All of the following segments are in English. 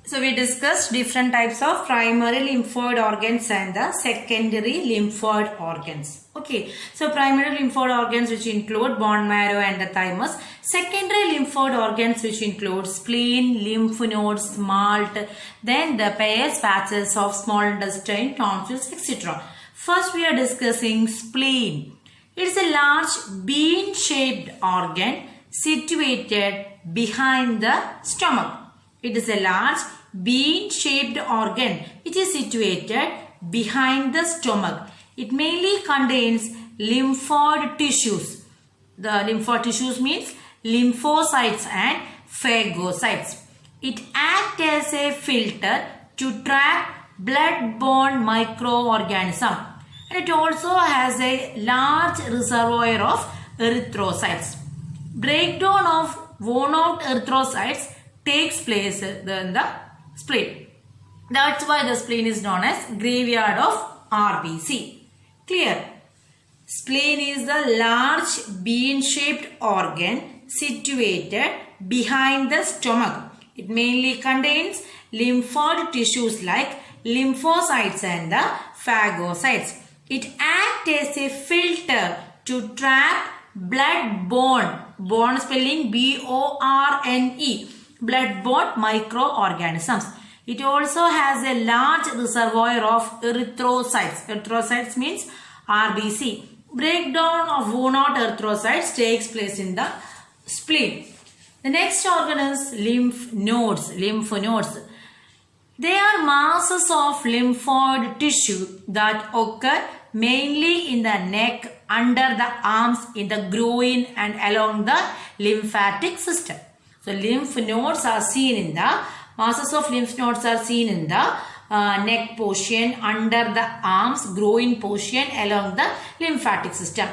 So we discussed different types of primary lymphoid organs and the secondary lymphoid organs. Okay, so primary lymphoid organs which include bone marrow and the thymus. Secondary lymphoid organs which include spleen, lymph nodes, malt, then the pairs, patches of small intestine, tonsils, etc. First we are discussing spleen. It is a large bean-shaped organ situated behind the stomach. It is a large bean-shaped organ which is situated behind the stomach. It mainly contains lymphoid tissues. The lymphoid tissues means lymphocytes and phagocytes. It acts as a filter to trap blood-borne microorganisms. And it also has a large reservoir of erythrocytes. Breakdown of worn-out erythrocytes takes place in the spleen. That's why the spleen is known as graveyard of RBC. Clear? Spleen is the large bean-shaped organ situated behind the stomach. It mainly contains lymphoid tissues like lymphocytes and the phagocytes. It acts as a filter to trap blood-borne, borne spelling B-O-R-N-E, blood-borne microorganisms. It also has a large reservoir of erythrocytes. Erythrocytes means RBC. Breakdown of worn-out erythrocytes takes place in the spleen. The next organ is lymph nodes. Lymph nodes. They are masses of lymphoid tissue that occur mainly in the neck, under the arms, in the groin and along the lymphatic system. So lymph nodes are seen in the masses of lymph nodes are seen in the neck portion, under the arms, groin portion along the lymphatic system.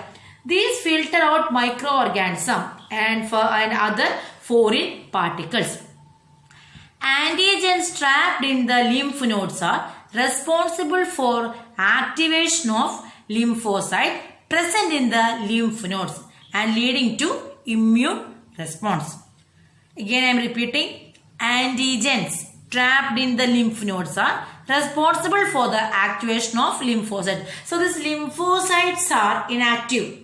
These filter out microorganisms and other foreign particles. Antigens trapped in the lymph nodes are responsible for activation of lymphocyte present in the lymph nodes and leading to immune response. Again I am repeating, antigens trapped in the lymph nodes are responsible for the activation of lymphocytes. So these lymphocytes are inactive.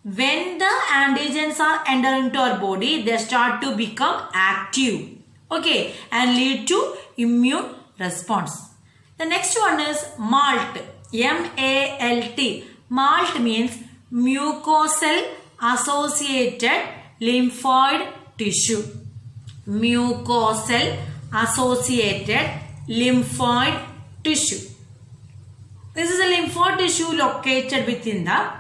When the antigens are enter into our body, they start to become active. Okay, and lead to immune response. The next one is malt. M-A-L-T. Malt means mucosal associated lymphoid tissue. Mucosal associated lymphoid tissue. This is a lymphoid tissue located within the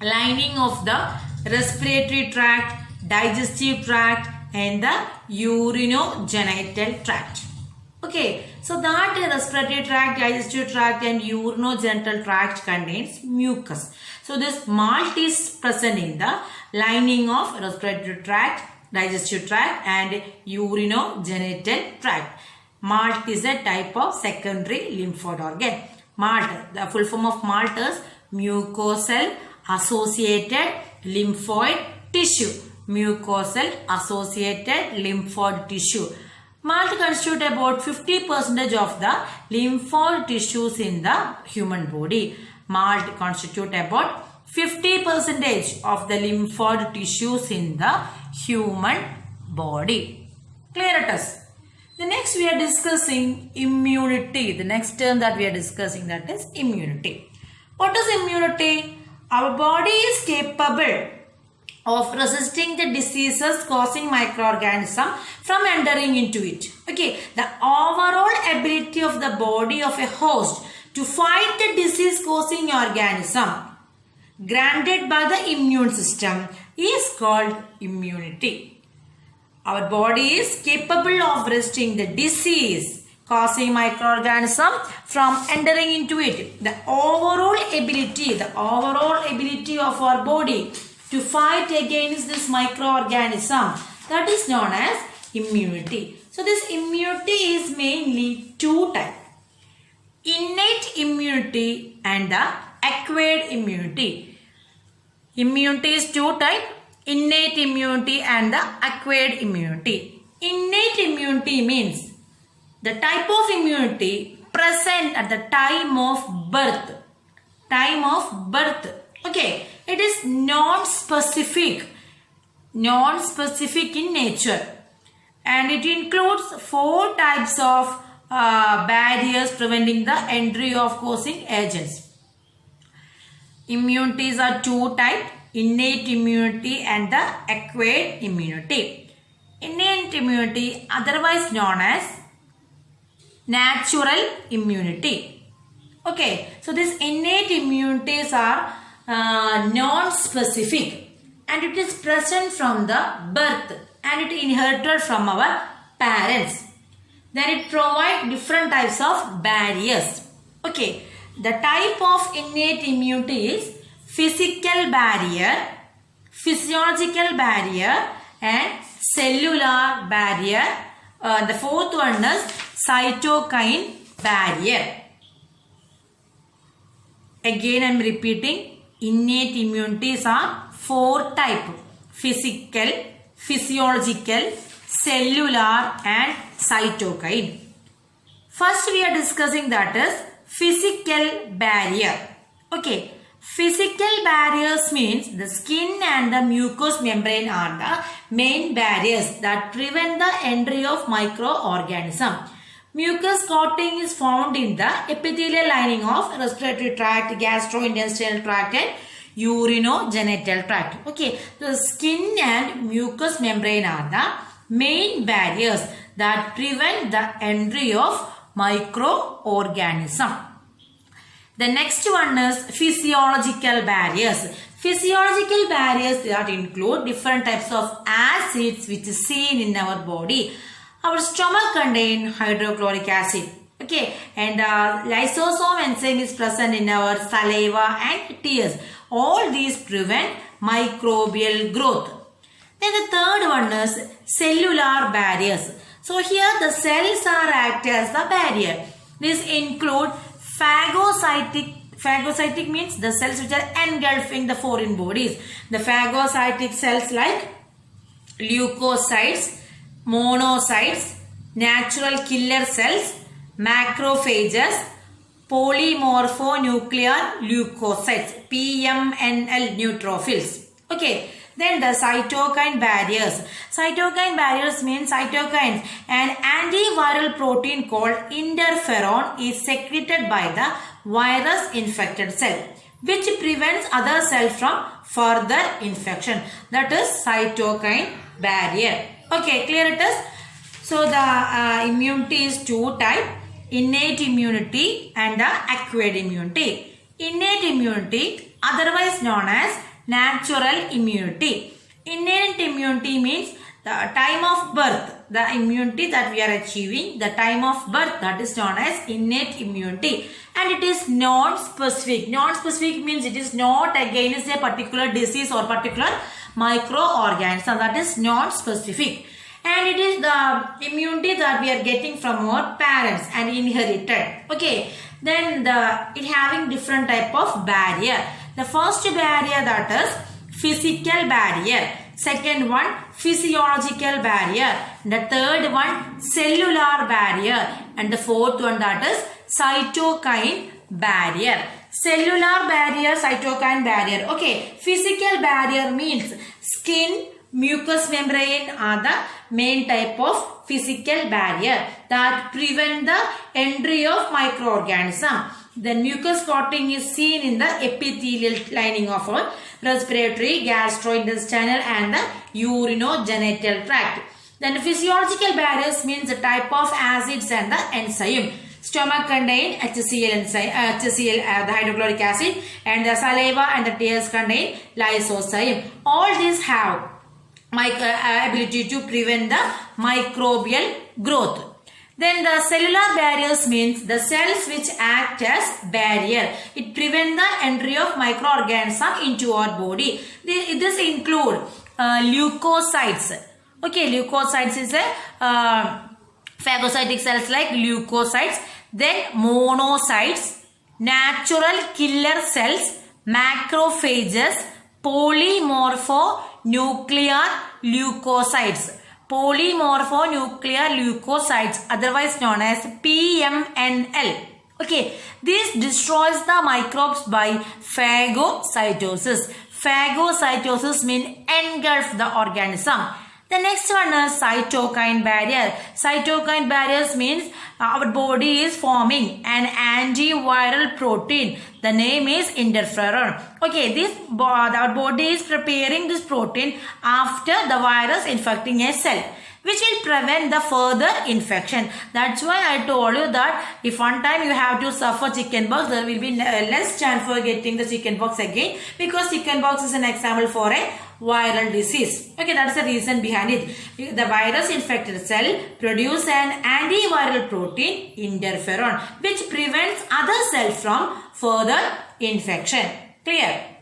lining of the respiratory tract, digestive tract and the urinogenital tract. Okay, so that respiratory tract, digestive tract and urinogenital tract contains mucus. So this malt is present in the lining of respiratory tract, digestive tract and urinogenital tract. Malt is a type of secondary lymphoid organ. Malt, the full form of malt is mucosal associated lymphoid tissue. Mucosal associated lymphoid tissue. Malt constitutes about 50% of the lymphoid tissues in the human body. Malt constitutes about 50% of the lymphoid tissues in the human body. Clear it is? The next we are discussing immunity. The next term that we are discussing, that is immunity. What is immunity? Our body is capable of resisting the diseases causing microorganism from entering into it. Okay, the overall ability of the body of a host to fight the disease causing organism granted by the immune system is called immunity. Our body is capable of resisting the disease causing microorganism from entering into it. The overall ability of our body to fight against this microorganism, that is known as immunity. So this immunity is mainly two types. Innate immunity and the acquired immunity. Immunity is two types. Innate immunity and the acquired immunity. Innate immunity means The type of immunity present at the time of birth. Time of birth. Okay. It is non-specific. Non-specific in nature. And it includes 4 types of barriers preventing the entry of causing agents. Immunities are 2 types. Innate immunity and the acquired immunity. Innate immunity, otherwise known as natural immunity. Okay, so these innate immunities are non-specific and it is present from the birth and it inherited from our parents. Then it provides different types of barriers. Okay, the type of innate immunity is physical barrier, physiological barrier and cellular barrier. The 4th one is cytokine barrier. Again I am repeating, innate immunities are 4 types: physical, physiological, cellular and cytokine. First we are discussing that is physical barrier. Okay, physical barriers means the skin and the mucous membrane are the main barriers that prevent the entry of microorganism. Mucus coating is found in the epithelial lining of respiratory tract, gastrointestinal tract and urinogenital tract. Okay, the skin and mucous membrane are the main barriers that prevent the entry of microorganism. The next one is physiological barriers. Physiological barriers that include different types of acids which is seen in our body. Our stomach contains hydrochloric acid. Okay, and lysosome enzyme is present in our saliva and tears. All these prevent microbial growth. Then the third one is cellular barriers. So here the cells are act as the barrier. These include phagocytic means the cells which are engulfing the foreign bodies. The phagocytic cells like leukocytes, monocytes, natural killer cells, macrophages, polymorphonuclear leukocytes, PMNL neutrophils. Okay. Then the cytokine barriers. Cytokine barriers means cytokines, an antiviral protein called interferon is secreted by the virus infected cell, which prevents other cells from further infection. That is cytokine barrier. Okay, clear it is? So the immunity is 2 types, innate immunity and the acquired immunity. Innate immunity, otherwise known as natural immunity. Innate immunity means the time of birth, the immunity that we are achieving, the time of birth, that is known as innate immunity. And it is non-specific. Non-specific means it is not against a particular disease or particular microorganism. That is non-specific. And it is the immunity that we are getting from our parents and inherited. Okay. Then it having different type of barrier. The first barrier that is physical barrier. Second one physiological barrier. The third one cellular barrier. And the fourth one that is cytokine barrier. Cellular barrier, cytokine barrier. Okay. Physical barrier means skin, mucous membrane are the main type of physical barrier that prevent the entry of microorganism. The mucous coating is seen in the epithelial lining of our respiratory, gastrointestinal and the urinogenital tract. Then physiological barriers means the type of acids and the enzyme. Stomach contain HCl enzyme, the hydrochloric acid, and the saliva and the tears contain lysozyme. All these have ability to prevent the microbial growth. Then the cellular barriers means the cells which act as barrier. It prevents the entry of microorganism into our body. This include leukocytes. Okay, leukocytes is a phagocytic cells like leukocytes. Then monocytes, natural killer cells, macrophages, polymorphonuclear leukocytes. polymorphonuclear leukocytes, otherwise known as PMNL. Okay, this destroys the microbes by phagocytosis. Phagocytosis means engulf the organism. The next one is cytokine barrier. Cytokine barriers means our body is forming an antiviral protein. The name is interferon. Okay, our body is preparing this protein after the virus infecting a cell, which will prevent the further infection. That's why I told you that if one time you have to suffer chickenpox, there will be less chance for getting the chickenpox again, because chickenpox is an example for a viral disease. Okay, that's the reason behind it. The virus infected cell produce an antiviral protein, interferon, which prevents other cells from further infection. Clear?